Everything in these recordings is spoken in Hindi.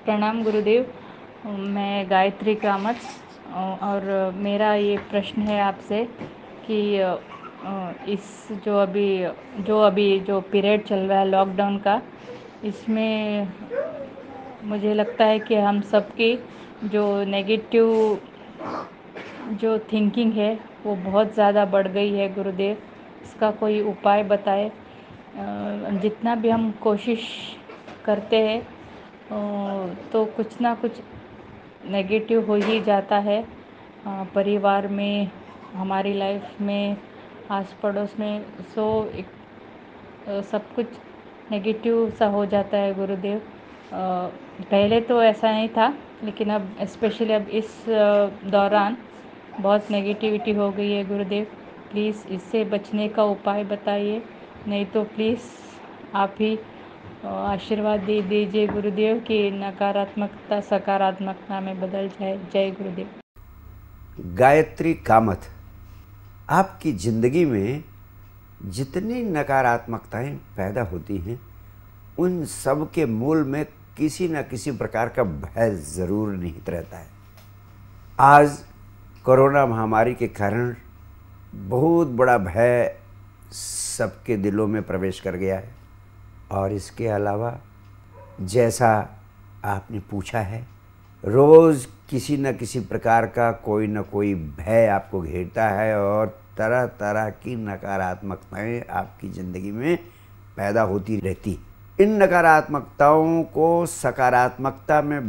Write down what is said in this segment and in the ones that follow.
प्रणाम गुरुदेव। मैं गायत्री कामत और मेरा ये प्रश्न है आपसे कि इस जो पीरियड चल रहा है लॉकडाउन का, इसमें मुझे लगता है कि हम सबकी जो नेगेटिव जो थिंकिंग है वो बहुत ज़्यादा बढ़ गई है गुरुदेव। इसका कोई उपाय बताएं। जितना भी हम कोशिश करते हैं तो कुछ ना कुछ नेगेटिव हो ही जाता है। परिवार में, हमारी लाइफ में, आस पड़ोस में, सब कुछ नेगेटिव सा हो जाता है गुरुदेव। पहले तो ऐसा नहीं था, लेकिन अब स्पेशली अब इस दौरान बहुत नेगेटिविटी हो गई है गुरुदेव। प्लीज़ इससे बचने का उपाय बताइए, नहीं तो प्लीज़ आप ही आशीर्वाद दे दीजिए गुरुदेव कि नकारात्मकता सकारात्मकता में बदल जाए। जय गुरुदेव। गायत्री कामत, आपकी ज़िंदगी में जितनी नकारात्मकताएं पैदा होती हैं उन सब के मूल में किसी न किसी प्रकार का भय ज़रूर निहित रहता है। आज कोरोना महामारी के कारण बहुत बड़ा भय सबके दिलों में प्रवेश कर गया है। और इसके अलावा, जैसा आपने पूछा है, रोज़ किसी न किसी प्रकार का कोई न कोई भय आपको घेरता है और तरह तरह की नकारात्मकताएं आपकी ज़िंदगी में पैदा होती रहती। इन नकारात्मकताओं को सकारात्मकता में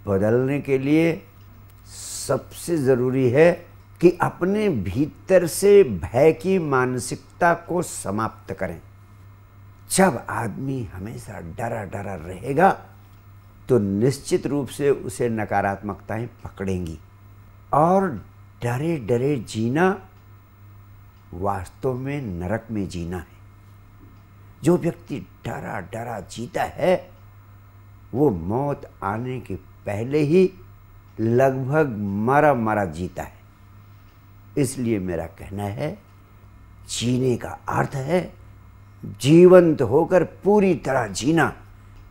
बदलने के लिए सबसे ज़रूरी है कि अपने भीतर से भय की मानसिकता को समाप्त करें। जब आदमी हमेशा डरा डरा रहेगा तो निश्चित रूप से उसे नकारात्मकताएं पकड़ेंगी। और डरे डरे जीना वास्तव में नरक में जीना है। जो व्यक्ति डरा डरा जीता है वो मौत आने के पहले ही लगभग मरा मरा जीता है। इसलिए मेरा कहना है, जीने का अर्थ है जीवंत होकर पूरी तरह जीना,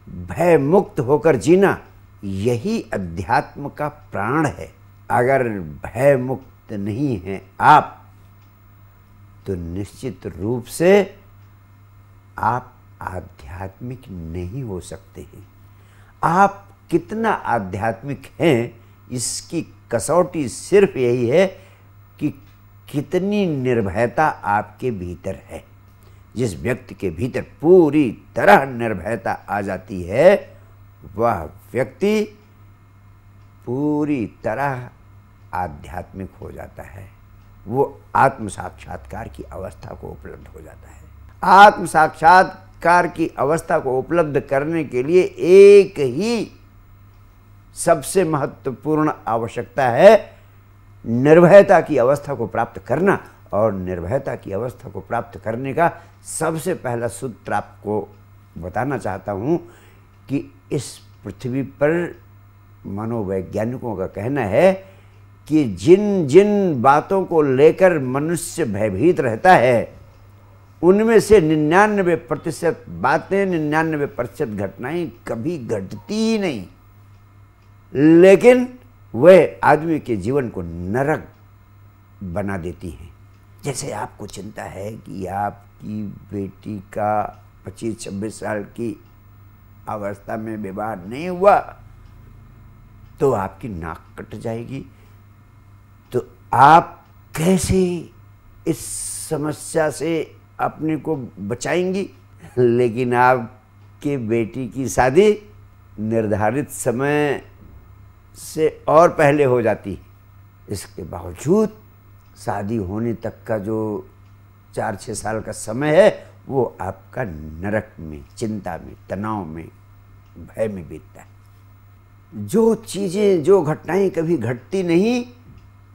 भय मुक्त होकर जीना। यही अध्यात्म का प्राण है। अगर भय मुक्त नहीं हैं आप, तो निश्चित रूप से आप आध्यात्मिक नहीं हो सकते हैं। आप कितना आध्यात्मिक हैं, इसकी कसौटी सिर्फ यही है कि कितनी निर्भयता आपके भीतर है। जिस व्यक्ति के भीतर पूरी तरह निर्भयता आ जाती है, वह व्यक्ति पूरी तरह आध्यात्मिक हो जाता है। वो आत्म साक्षात्कार की अवस्था को उपलब्ध हो जाता है। आत्म साक्षात्कार की अवस्था को उपलब्ध करने के लिए एक ही सबसे महत्वपूर्ण आवश्यकता है, निर्भयता की अवस्था को प्राप्त करना। और निर्भयता की अवस्था को प्राप्त करने का सबसे पहला सूत्र आपको बताना चाहता हूँ कि इस पृथ्वी पर मनोवैज्ञानिकों का कहना है कि जिन जिन बातों को लेकर मनुष्य भयभीत रहता है, उनमें से 99% बातें, 99% घटनाएं कभी घटती ही नहीं, लेकिन वह आदमी के जीवन को नरक बना देती हैं। जैसे आपको चिंता है कि आपकी बेटी का 25-26 साल की अवस्था में विवाह नहीं हुआ तो आपकी नाक कट जाएगी। तो आप कैसे इस समस्या से अपने को बचाएंगी? लेकिन आपके बेटी की शादी निर्धारित समय से और पहले हो जाती। इसके बावजूद शादी होने तक का जो 4-6 साल का समय है वो आपका नरक में, चिंता में, तनाव में, भय में बीतता है। जो चीज़ें, जो घटनाएं कभी घटती नहीं,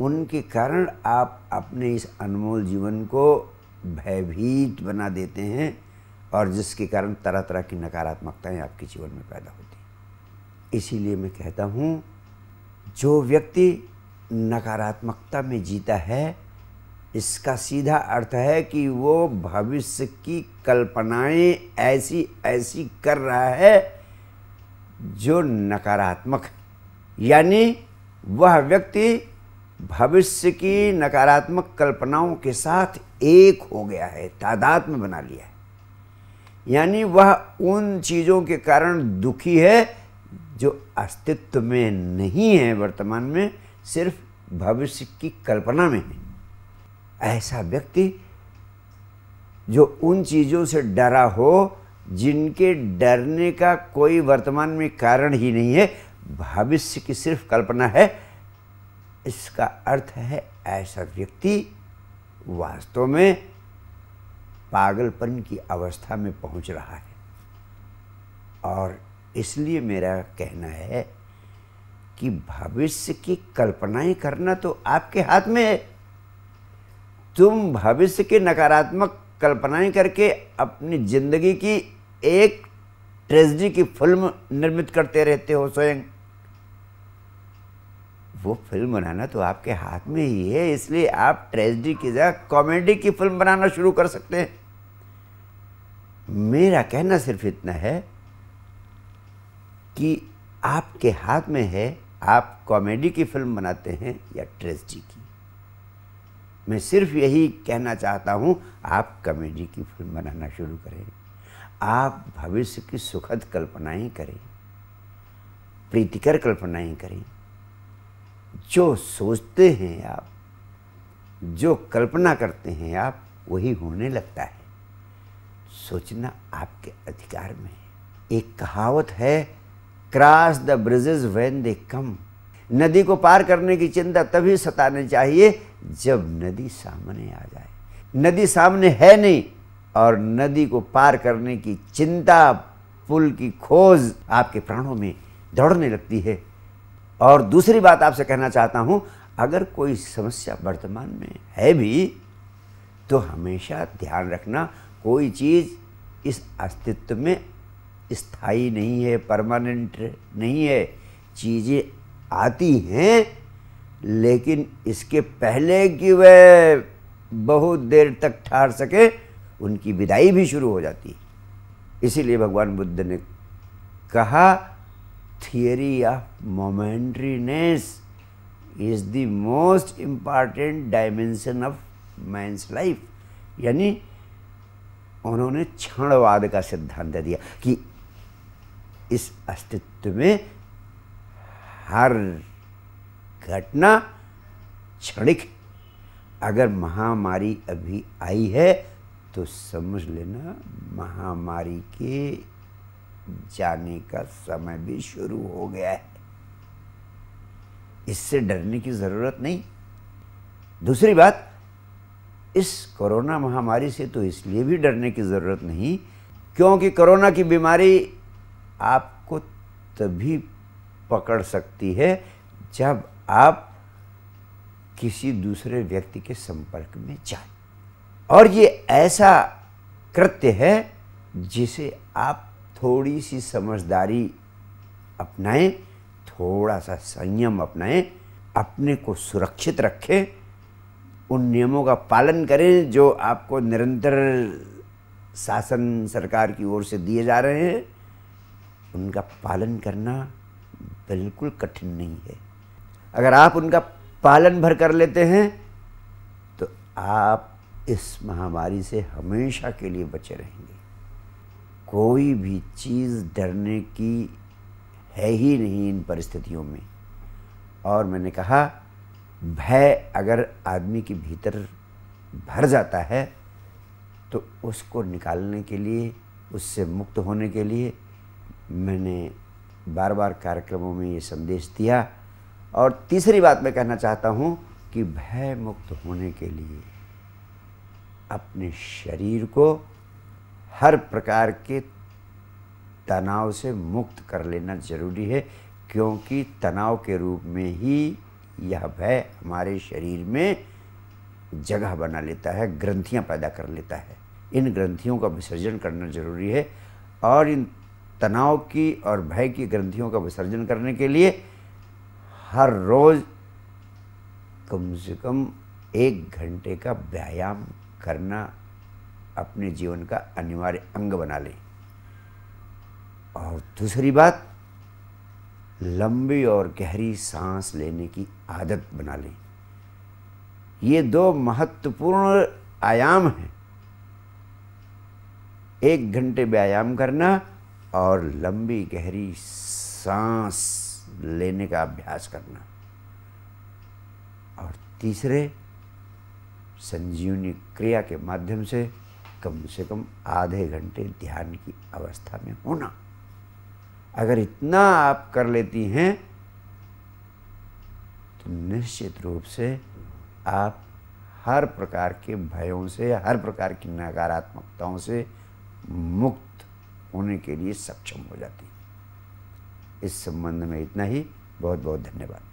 उनके कारण आप अपने इस अनमोल जीवन को भयभीत बना देते हैं और जिसके कारण तरह तरह की नकारात्मकताएं आपके जीवन में पैदा होती हैं। इसीलिए मैं कहता हूँ, जो व्यक्ति नकारात्मकता में जीता है, इसका सीधा अर्थ है कि वो भविष्य की कल्पनाएं ऐसी ऐसी कर रहा है जो नकारात्मक है, यानी वह व्यक्ति भविष्य की नकारात्मक कल्पनाओं के साथ एक हो गया है, तादाद में बना लिया है। यानी वह उन चीज़ों के कारण दुखी है जो अस्तित्व में नहीं है वर्तमान में, सिर्फ भविष्य की कल्पना में है। ऐसा व्यक्ति जो उन चीज़ों से डरा हो जिनके डरने का कोई वर्तमान में कारण ही नहीं है, भविष्य की सिर्फ कल्पना है, इसका अर्थ है ऐसा व्यक्ति वास्तव में पागलपन की अवस्था में पहुंच रहा है। और इसलिए मेरा कहना है कि भविष्य की कल्पनाएं करना तो आपके हाथ में है। तुम भविष्य की नकारात्मक कल्पनाएं करके अपनी जिंदगी की एक ट्रेजेडी की फिल्म निर्मित करते रहते हो स्वयं। वो फिल्म बनाना तो आपके हाथ में ही है, इसलिए आप ट्रेजेडी की जगह कॉमेडी की फिल्म बनाना शुरू कर सकते हैं। मेरा कहना सिर्फ इतना है कि आपके हाथ में है, आप कॉमेडी की फिल्म बनाते हैं या ट्रेजेडी की। मैं सिर्फ यही कहना चाहता हूं, आप कॉमेडी की फिल्म बनाना शुरू करें। आप भविष्य की सुखद कल्पनाएं करें, प्रीतिकर कल्पनाएं करें। जो सोचते हैं आप, जो कल्पना करते हैं आप, वही होने लगता है। सोचना आपके अधिकार में है। एक कहावत है, cross the bridges when they come. नदी को पार करने की चिंता तभी सतानी चाहिए जब नदी सामने आ जाए। नदी सामने है नहीं और नदी को पार करने की चिंता, पुल की खोज आपके प्राणों में दौड़ने लगती है। और दूसरी बात आपसे कहना चाहता हूं, अगर कोई समस्या वर्तमान में है भी तो हमेशा ध्यान रखना, कोई चीज़ इस अस्तित्व में स्थायी नहीं है, परमानेंट नहीं है। चीज़ें आती हैं, लेकिन इसके पहले कि वह बहुत देर तक ठहर सके, उनकी विदाई भी शुरू हो जाती है। इसीलिए भगवान बुद्ध ने कहा, theory of momentariness is the most important dimension of man's life. यानी उन्होंने क्षणवाद का सिद्धांत दिया कि इस अस्तित्व में हर घटना क्षणिक। अगर महामारी अभी आई है तो समझ लेना महामारी के जाने का समय भी शुरू हो गया है। इससे डरने की ज़रूरत नहीं। दूसरी बात, इस कोरोना महामारी से तो इसलिए भी डरने की ज़रूरत नहीं क्योंकि कोरोना की बीमारी आपको तभी पकड़ सकती है जब आप किसी दूसरे व्यक्ति के संपर्क में जाएं। और ये ऐसा कृत्य है जिसे आप थोड़ी सी समझदारी अपनाएं, थोड़ा सा संयम अपनाएं, अपने को सुरक्षित रखें, उन नियमों का पालन करें जो आपको निरंतर शासन सरकार की ओर से दिए जा रहे हैं। उनका पालन करना बिल्कुल कठिन नहीं है। अगर आप उनका पालन भर कर लेते हैं तो आप इस महामारी से हमेशा के लिए बचे रहेंगे। कोई भी चीज़ डरने की है ही नहीं इन परिस्थितियों में। और मैंने कहा, भय अगर आदमी के भीतर भर जाता है तो उसको निकालने के लिए, उससे मुक्त होने के लिए मैंने बार बार कार्यक्रमों में ये संदेश दिया। और तीसरी बात मैं कहना चाहता हूँ कि भय मुक्त होने के लिए अपने शरीर को हर प्रकार के तनाव से मुक्त कर लेना जरूरी है, क्योंकि तनाव के रूप में ही यह भय हमारे शरीर में जगह बना लेता है, ग्रंथियां पैदा कर लेता है। इन ग्रंथियों का विसर्जन करना जरूरी है। और इन तनाव की और भय की ग्रंथियों का विसर्जन करने के लिए हर रोज़ कम से कम 1 घंटे का व्यायाम करना अपने जीवन का अनिवार्य अंग बना लें। और दूसरी बात, लंबी और गहरी सांस लेने की आदत बना लें। ये दो महत्वपूर्ण आयाम हैं, 1 घंटे व्यायाम करना और लंबी गहरी सांस लेने का अभ्यास करना। और तीसरे, संजीवनी क्रिया के माध्यम से कम आधे घंटे ध्यान की अवस्था में होना। अगर इतना आप कर लेती हैं तो निश्चित रूप से आप हर प्रकार के भयों से, हर प्रकार की नकारात्मकताओं से मुक्त होने के लिए सक्षम हो जाती। इस संबंध में इतना ही। बहुत बहुत धन्यवाद।